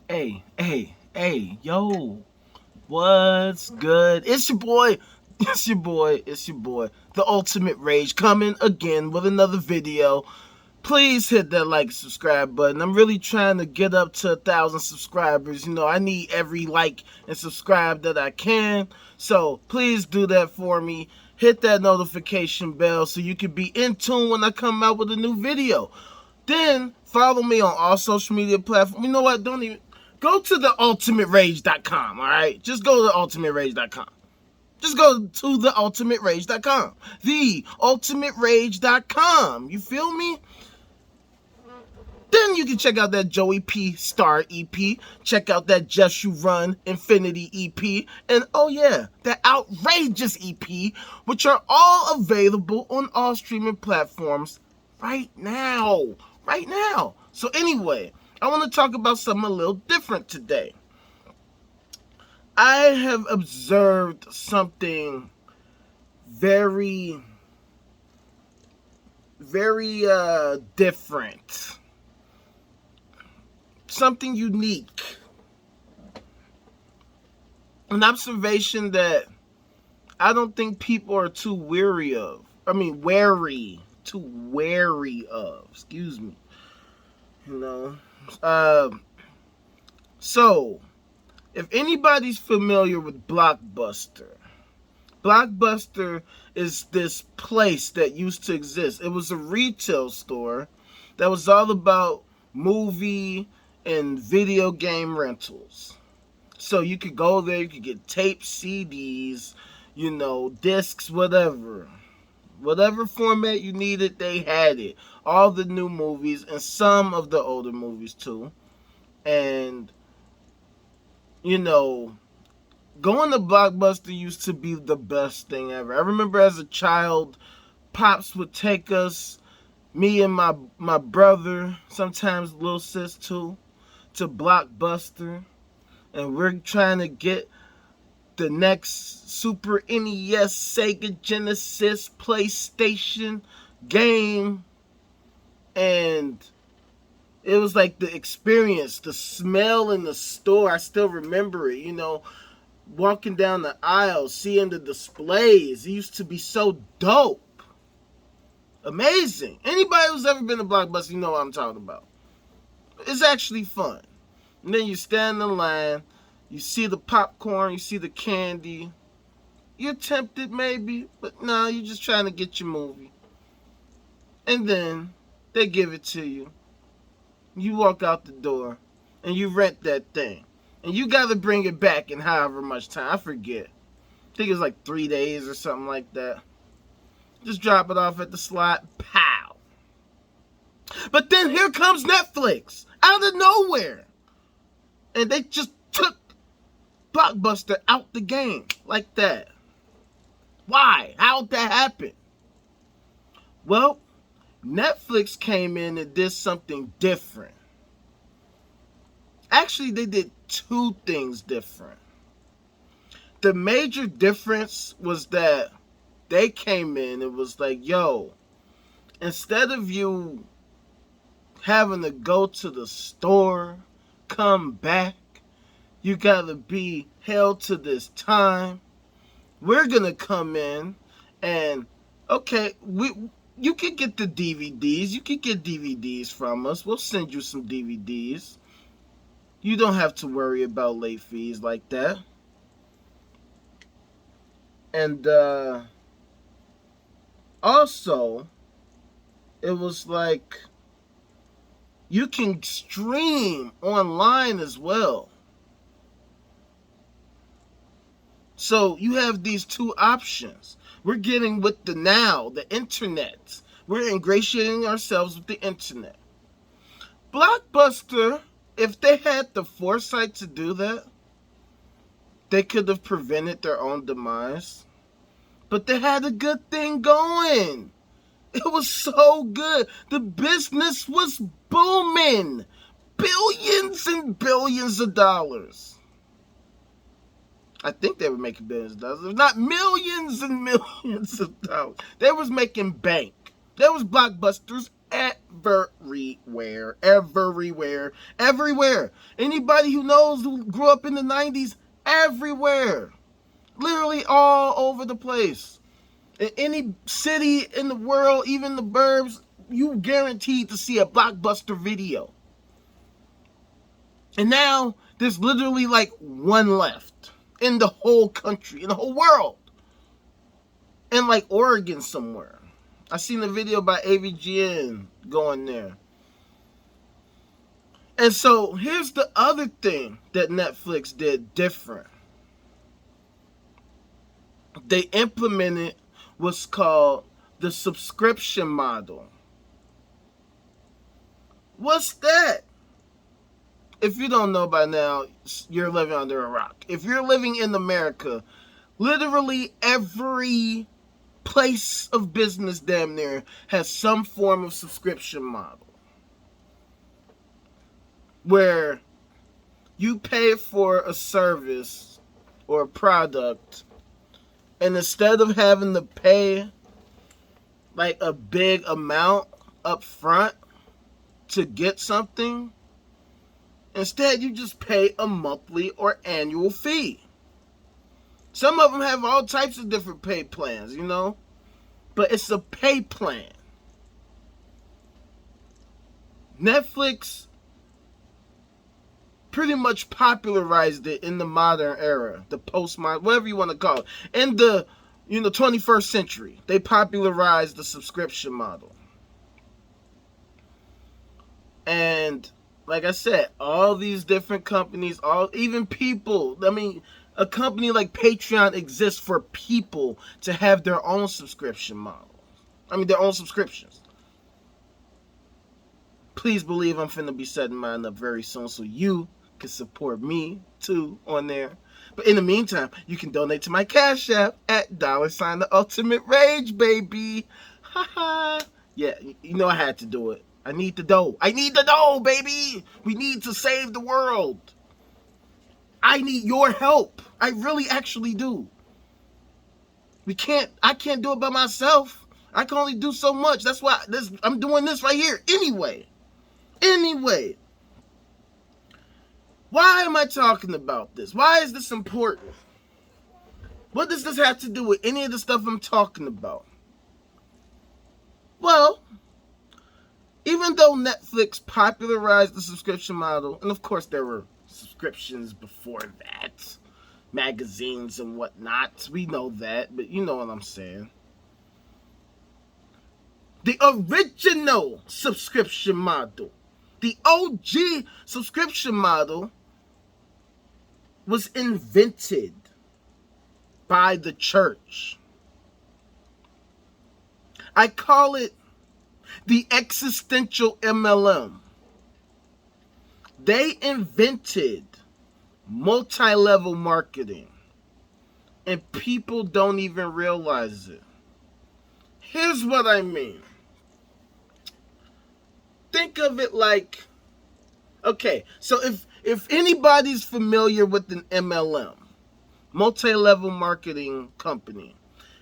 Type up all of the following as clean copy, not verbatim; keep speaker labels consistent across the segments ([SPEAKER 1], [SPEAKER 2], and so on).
[SPEAKER 1] Hey, yo, what's good? It's your boy, the Ultimate Rage, coming again with another video. Please hit that like and subscribe button. I'm really trying to get up to 1,000 subscribers. I need every like and subscribe that I can. So please do that for me. Hit that notification bell so you can be in tune when I come out with a new video. Then follow me on all social media platforms. You know what? Don't even go to theultimaterage.com, all right? Just go to theultimaterage.com. Just go to theultimaterage.com. Theultimaterage.com. You feel me? Then you can check out that Joey P. Star EP. Check out that Jexhurun Infinity EP. And oh yeah, that Outrageous EP, which are all available on all streaming platforms right now. Right now. So anyway, I want to talk about something a little different today. I have observed something very different. Something unique. An observation that I don't think people are too wary of. Too wary of. Excuse me. So, if anybody's familiar with Blockbuster is this place that used to exist. It was a retail store that was all about movie and video game rentals. So you could go there, you could get tapes, CDs, discs, whatever. Whatever format you needed, they had it. All the new movies and some of the older movies too. And, going to Blockbuster used to be the best thing ever. I remember as a child, Pops would take us, me and my brother, sometimes little sis too, to Blockbuster. And we're trying to get the next Super NES, Sega Genesis, PlayStation game. And it was like the experience, the smell in the store. I still remember it, walking down the aisle, seeing the displays. It used to be so dope. Amazing. Anybody who's ever been to Blockbuster, you know what I'm talking about. It's actually fun. And then you stand in line, you see the popcorn, you see the candy. You're tempted maybe, but no, you're just trying to get your movie. And then they give it to you. You walk out the door and you rent that thing. And you got to bring it back in however much time. I forget. I think it was like 3 days or something like that. Just drop it off at the slot. Pow. But then here comes Netflix. Out of nowhere. And they just took Blockbuster out the game. Like that. Why? How'd that happen? Well, Netflix came in and did something different. Actually, they did two things different. The major difference was that they came in and was like, yo, instead of you having to go to the store, come back, you gotta be held to this time. We're gonna come in and, okay, you can get the DVDs. You can get DVDs from us. We'll send you some DVDs. You don't have to worry about late fees like that. And also, it was like you can stream online as well. So you have these two options. We're getting with the internet. We're ingratiating ourselves with the internet. Blockbuster, if they had the foresight to do that, they could have prevented their own demise. But they had a good thing going. It was so good. The business was booming. Billions and billions of dollars. I think they were making billions of dollars. If not millions and millions of dollars. They was making bank. There was Blockbusters everywhere. Anybody who knows, who grew up in the 90s, everywhere. Literally all over the place. In any city in the world, even the burbs, you guaranteed to see a Blockbuster video. And now there's literally like one left in the whole country, in the whole world. In like Oregon somewhere. I seen a video by AVGN going there. And so here's the other thing that Netflix did different. They implemented what's called the subscription model. What's that? If you don't know by now, you're living under a rock. If you're living in America, literally every place of business damn near has some form of subscription model. Where you pay for a service or a product, and instead of having to pay like a big amount up front to get something, instead you just pay a monthly or annual fee. Some of them have all types of different pay plans, you know, but it's a pay plan. Netflix pretty much popularized it in the modern era, the postmodern, whatever you want to call it. In the 21st century, they popularized the subscription model. And like I said, all these different companies, even people, I mean, a company like Patreon exists for people to have their own subscription model. I mean, their own subscriptions. Please believe I'm finna be setting mine up very soon so you can support me too on there. But in the meantime, you can donate to my Cash App at $theultimaterage, baby. Haha. Yeah, you know I had to do it. I need the dough. I need the dough, baby. We need to save the world. I need your help. I really actually do. I can't do it by myself. I can only do so much. That's why I'm doing this right here. Anyway. Why am I talking about this? Why is this important? What does this have to do with any of the stuff I'm talking about? Well, even though Netflix popularized the subscription model, and of course there were subscriptions before that, magazines and whatnot, we know that, but you know what I'm saying. The original subscription model, the OG subscription model, was invented by the church. I call it the Existential MLM. They invented multi-level marketing, and people don't even realize it. Here's what I mean. Think of it like, okay, so if anybody's familiar with an MLM, multi-level marketing company,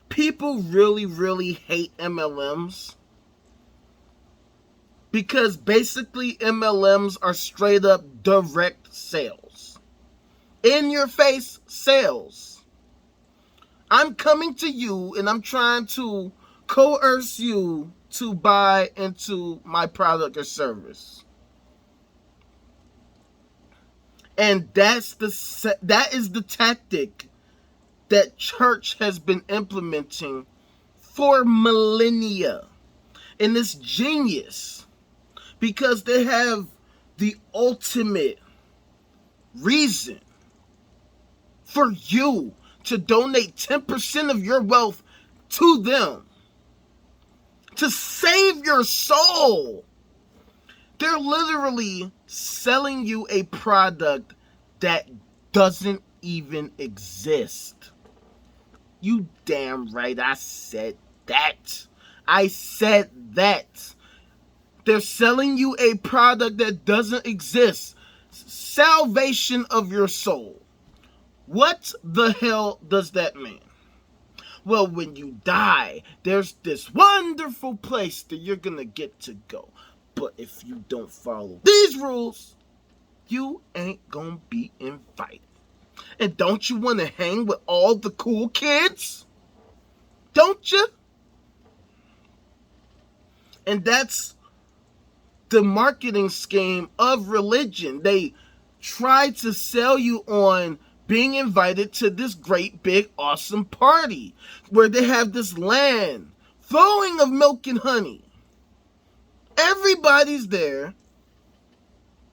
[SPEAKER 1] people really, really hate MLMs because basically MLMs are straight up direct sales. In your face sales. I'm coming to you and I'm trying to coerce you to buy into my product or service. And that is the tactic that church has been implementing for millennia. And it's genius because they have the ultimate reason for you to donate 10% of your wealth to them to save your soul. They're literally selling you a product that doesn't even exist. You damn right I said that. I said that. They're selling you a product that doesn't exist. Salvation of your soul. What the hell does that mean? Well, when you die, there's this wonderful place that you're gonna get to go. But if you don't follow these rules, you ain't gonna be invited. And don't you want to hang with all the cool kids? Don't you? And that's the marketing scheme of religion. They try to sell you on being invited to this great, big, awesome party where they have this land flowing of milk and honey. Everybody's there.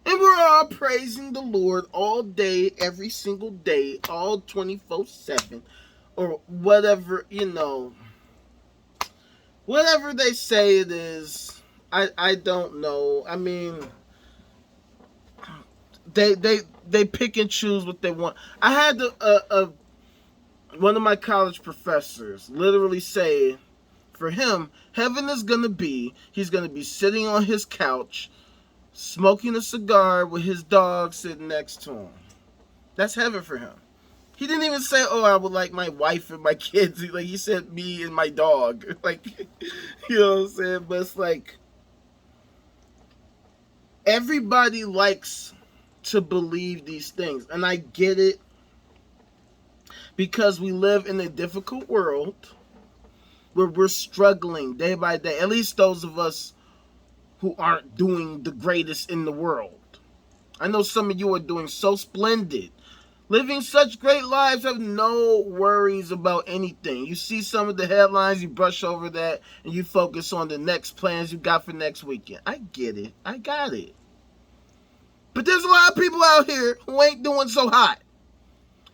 [SPEAKER 1] And we're all praising the Lord all day, every single day, all 24/7, or whatever, whatever they say it is. I don't know. I mean, they pick and choose what they want. I had one of my college professors literally say, for him, heaven is gonna be, he's gonna be sitting on his couch, smoking a cigar with his dog sitting next to him. That's heaven for him. He didn't even say, oh, I would like my wife and my kids. Like, he said me and my dog. Like, you know what I'm saying? But it's like, everybody likes to believe these things. And I get it, because we live in a difficult world where we're struggling day by day. At least those of us who aren't doing the greatest in the world. I know some of you are doing so splendid, living such great lives, have no worries about anything. You see some of the headlines, you brush over that, and you focus on the next plans you got for next weekend. I get it. I got it. But there's a lot of people out here who ain't doing so hot.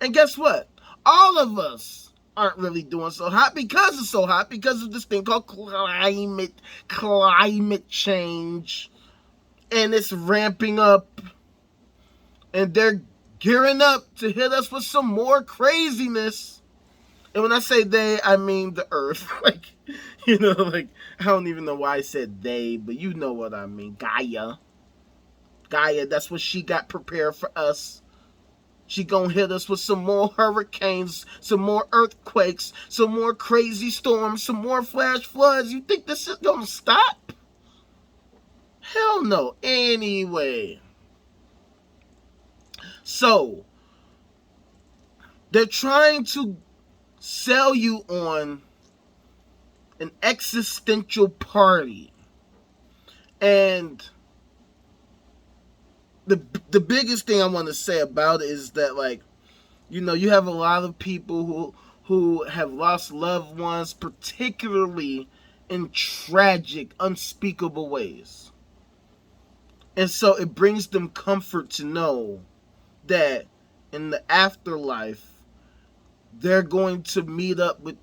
[SPEAKER 1] And guess what? All of us aren't really doing so hot because it's so hot, because of this thing called climate change. And it's ramping up. And they're gearing up to hit us with some more craziness. And when I say they, I mean the earth. Like, like, I don't even know why I said they, but you know what I mean. Gaia, that's what she got prepared for us. She gonna hit us with some more hurricanes, some more earthquakes, some more crazy storms, some more flash floods. You think this is gonna stop? Hell no. Anyway. So, they're trying to sell you on an existential party. And the biggest thing I want to say about it is that, like, you have a lot of people who have lost loved ones, particularly in tragic, unspeakable ways. And so it brings them comfort to know that in the afterlife, they're going to meet up with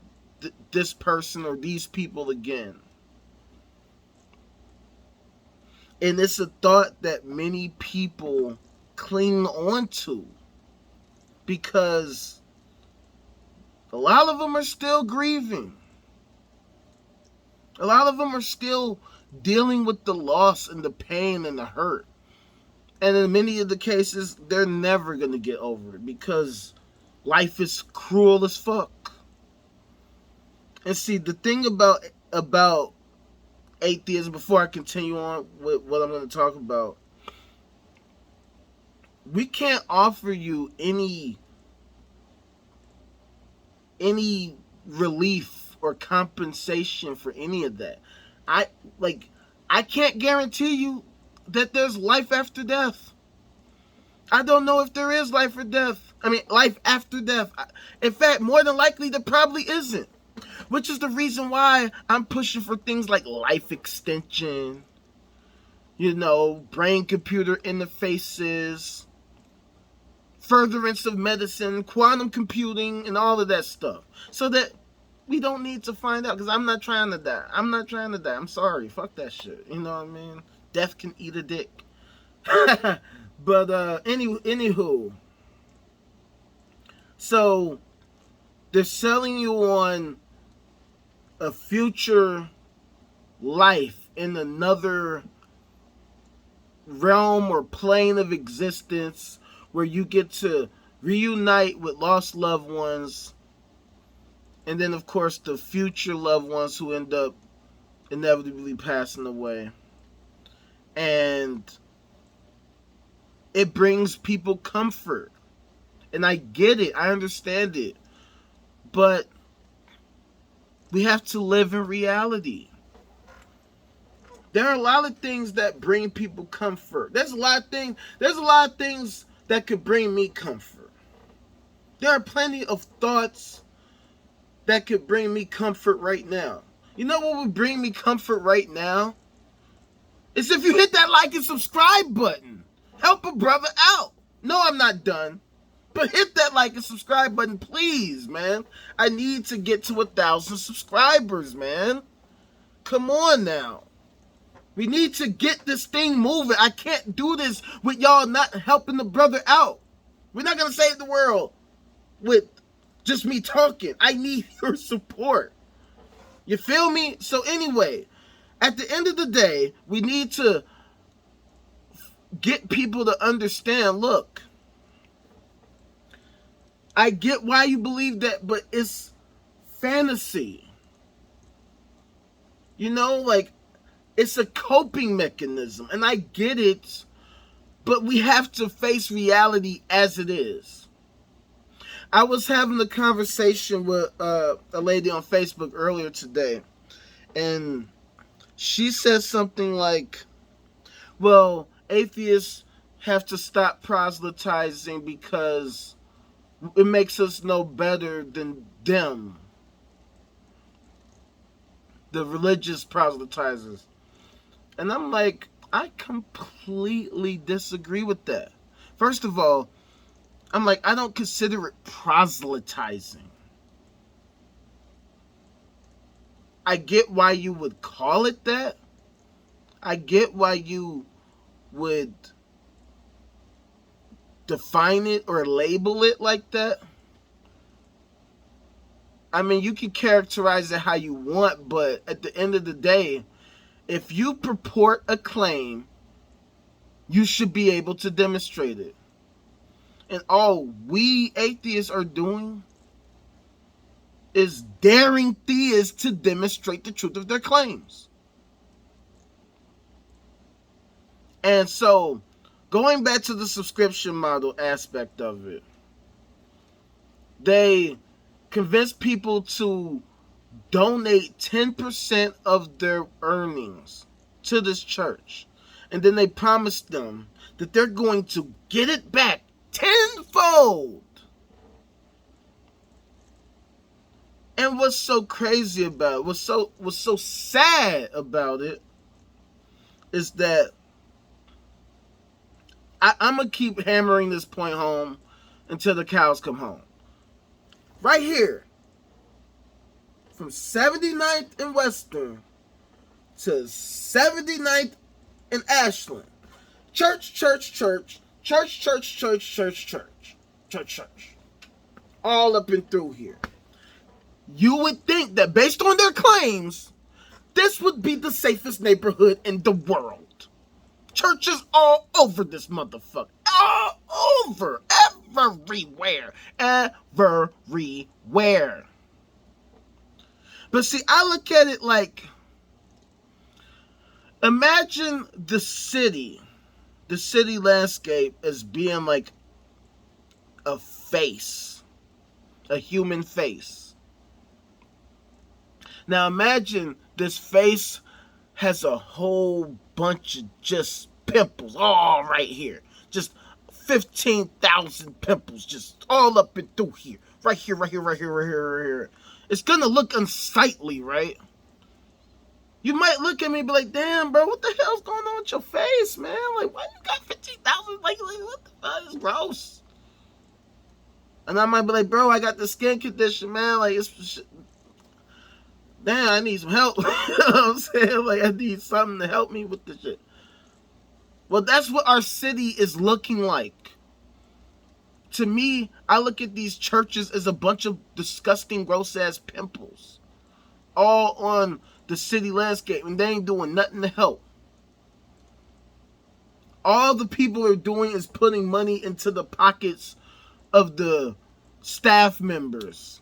[SPEAKER 1] this person or these people again. And it's a thought that many people cling on to, because a lot of them are still grieving. A lot of them are still dealing with the loss and the pain and the hurt. And in many of the cases, they're never going to get over it, because life is cruel as fuck. And see, the thing about atheism, before I continue on with what I'm going to talk about, we can't offer you any relief or compensation for any of that. I can't guarantee you that there's life after death. I don't know if there is life or death. I mean, life after death. In fact, more than likely, there probably isn't. Which is the reason why I'm pushing for things like life extension, brain-computer interfaces, furtherance of medicine, quantum computing, and all of that stuff. So that we don't need to find out, because I'm not trying to die. I'm sorry. Fuck that shit. You know what I mean? Death can eat a dick. But anywho. So they're selling you on a future life in another realm or plane of existence where you get to reunite with lost loved ones And then, of course, the future loved ones who end up inevitably passing away. And it brings people comfort. And I get it. I understand it. But we have to live in reality. There are a lot of things that bring people comfort. There's a lot of things that could bring me comfort. There are plenty of thoughts that could bring me comfort right now. You know what would bring me comfort right now? It's if you hit that like and subscribe button. Help a brother out. No, I'm not done. But hit that like and subscribe button, please, man. I need to get to 1,000 subscribers, man. Come on now. We need to get this thing moving. I can't do this with y'all not helping the brother out. We're not going to save the world with just me talking. I need your support. You feel me? So anyway, at the end of the day, we need to get people to understand, look, I get why you believe that, but it's fantasy. You know, like, it's a coping mechanism, and I get it, but we have to face reality as it is. I was having a conversation with a lady on Facebook earlier today, and she said something like, well, atheists have to stop proselytizing because it makes us no better than them, the religious proselytizers. And I'm like, I completely disagree with that. First of all, I'm like, I don't consider it proselytizing. I get why you would call it that. I get why you would define it or label it like that. I mean, you can characterize it how you want, but at the end of the day, if you purport a claim, you should be able to demonstrate it. And all we atheists are doing is daring theists to demonstrate the truth of their claims. And so, going back to the subscription model aspect of it, they convince people to donate 10% of their earnings to this church. And then they promise them that they're going to get it back tenfold. And what's so crazy about it, what's so sad about it, is that I'm going to keep hammering this point home until the cows come home. Right here, from 79th and Western to 79th and Ashland, church, all up and through here. You would think that based on their claims, this would be the safest neighborhood in the world. Churches all over this motherfucker. All over. Everywhere. Everywhere. But see, I look at it like, imagine the city landscape as being like a face, a human face. Now imagine this face has a whole bunch of just pimples all right here. Just 15,000 pimples just all up and through here. Right here. It's gonna look unsightly, right? You might look at me and be like, damn, bro, what the hell's going on with your face, man? Like, why you got 15,000? Like, what the fuck? It's gross. And I might be like, bro, I got this skin condition, man. Like, damn, I need some help. You know what I'm saying? Like, I need something to help me with this shit. Well, that's what our city is looking like. To me, I look at these churches as a bunch of disgusting, gross-ass pimples. All on the city landscape, and they ain't doing nothing to help. All the people are doing is putting money into the pockets of the staff members.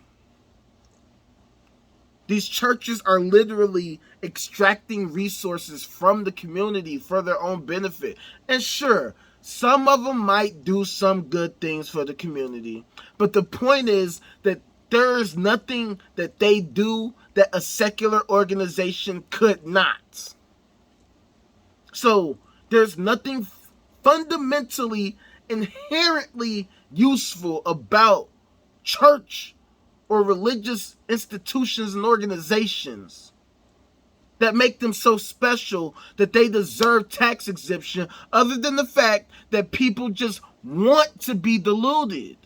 [SPEAKER 1] These churches are literally extracting resources from the community for their own benefit. And sure, some of them might do some good things for the community. But the point is that there is nothing that they do that a secular organization could not. So there's nothing fundamentally, inherently useful about church or religious institutions and organizations that make them so special that they deserve tax exemption, other than the fact that people just want to be deluded.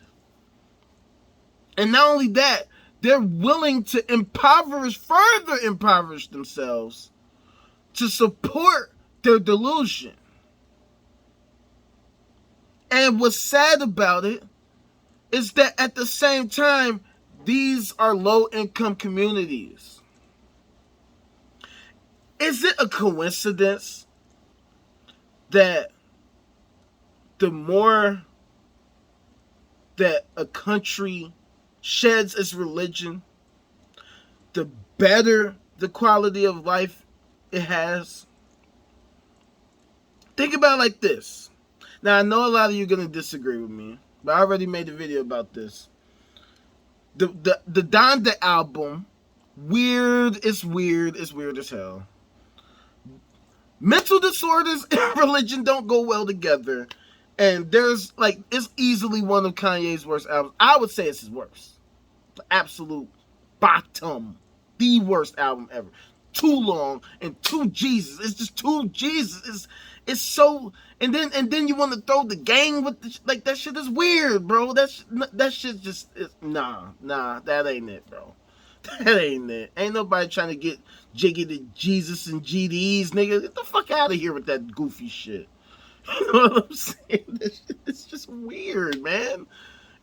[SPEAKER 1] And not only that, they're willing to further impoverish themselves to support their delusion. And what's sad about it is that at the same time, these are low-income communities. Is it a coincidence that the more that a country sheds its religion, the better the quality of life it has? Think about it like this. Now, I know a lot of you are going to disagree with me, but I already made a video about this. The Donda album, it's weird as hell. Mental disorders and religion don't go well together. And it's easily one of Kanye's worst albums. I would say it's his worst. The absolute bottom. The worst album ever. Too long and too Jesus. It's just too Jesus. It's so, and then you want to throw the gang with that shit is weird, bro. That shit just nah, that ain't it, bro. That ain't it. Ain't nobody trying to get jiggy to Jesus and GDs, nigga. Get the fuck out of here with that goofy shit. You know what I'm saying? It's just weird, man.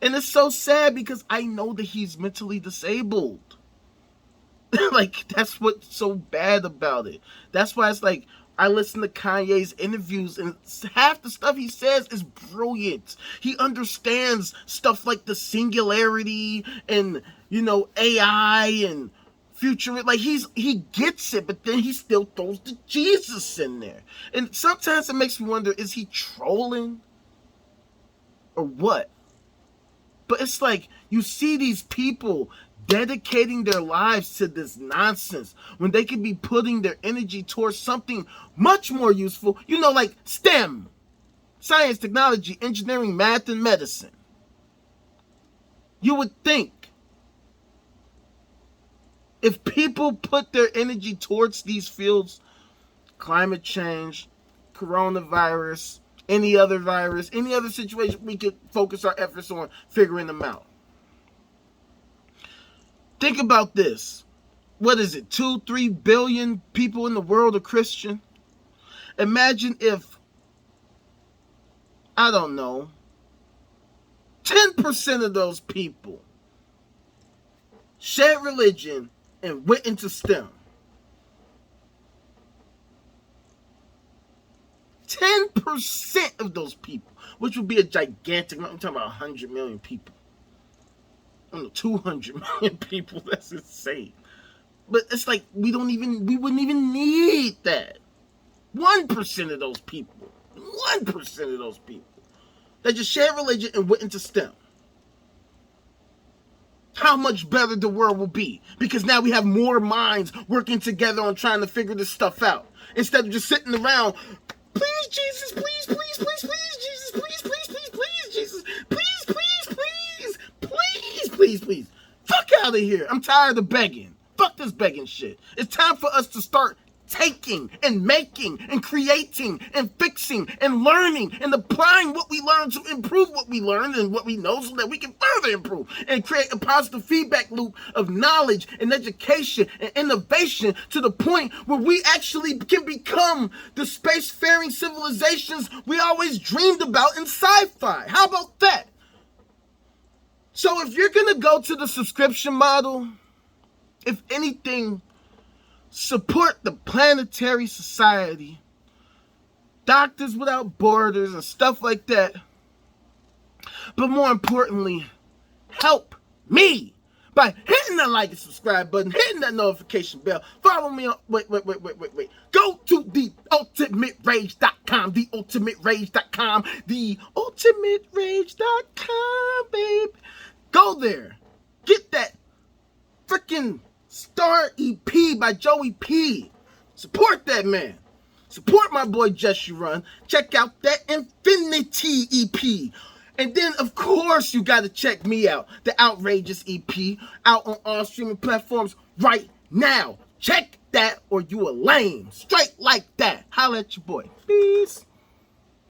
[SPEAKER 1] And it's so sad because I know that he's mentally disabled. Like, that's what's so bad about it. That's why it's like, I listen to Kanye's interviews and half the stuff he says is brilliant. He understands stuff like the singularity and, AI and future. Like, he gets it, but then he still throws the Jesus in there. And sometimes it makes me wonder, is he trolling or what? But it's like, you see these people dedicating their lives to this nonsense when they could be putting their energy towards something much more useful, like STEM, science, technology, engineering, math, and medicine. You would think if people put their energy towards these fields, climate change, coronavirus, any other virus, any other situation, we could focus our efforts on figuring them out. Think about this. What is it? 2-3 billion people in the world are Christian. Imagine if, I don't know, 10% of those people shed religion and went into STEM. 10% of those people, which would be a gigantic, I'm talking about 100 million people. 200 million people. That's insane. But it's like we wouldn't even need that. 1% of those people. 1% of those people that just shared religion and went into STEM. How much better the world will be. Because now we have more minds working together on trying to figure this stuff out. Instead of just sitting around, please, Jesus, please, please, please, please, Jesus, please, please, please, please, Jesus, please, please, please, please, please, please. Fuck out of here. I'm tired of begging. Fuck this begging shit. It's time for us to start taking and making and creating and fixing and learning and applying what we learned to improve what we learned and what we know so that we can further improve and create a positive feedback loop of knowledge and education and innovation to the point where we actually can become the spacefaring civilizations we always dreamed about in sci-fi. How about that? So if you're going to go to the subscription model, if anything, support the Planetary Society, Doctors Without Borders, and stuff like that. But more importantly, help me. by hitting that like and subscribe button, hitting that notification bell. Follow me on, wait. Go to theultimaterage.com, theultimaterage.com, theultimaterage.com, babe. Go there. Get that freaking Star EP by Joey P. Support that man. Support my boy Jexhurun. Check out that Infinity EP. And then, of course, you got to check me out. The Outrageous EP out on all streaming platforms right now. Check that or you a lame. Straight like that. Holla at your boy. Peace.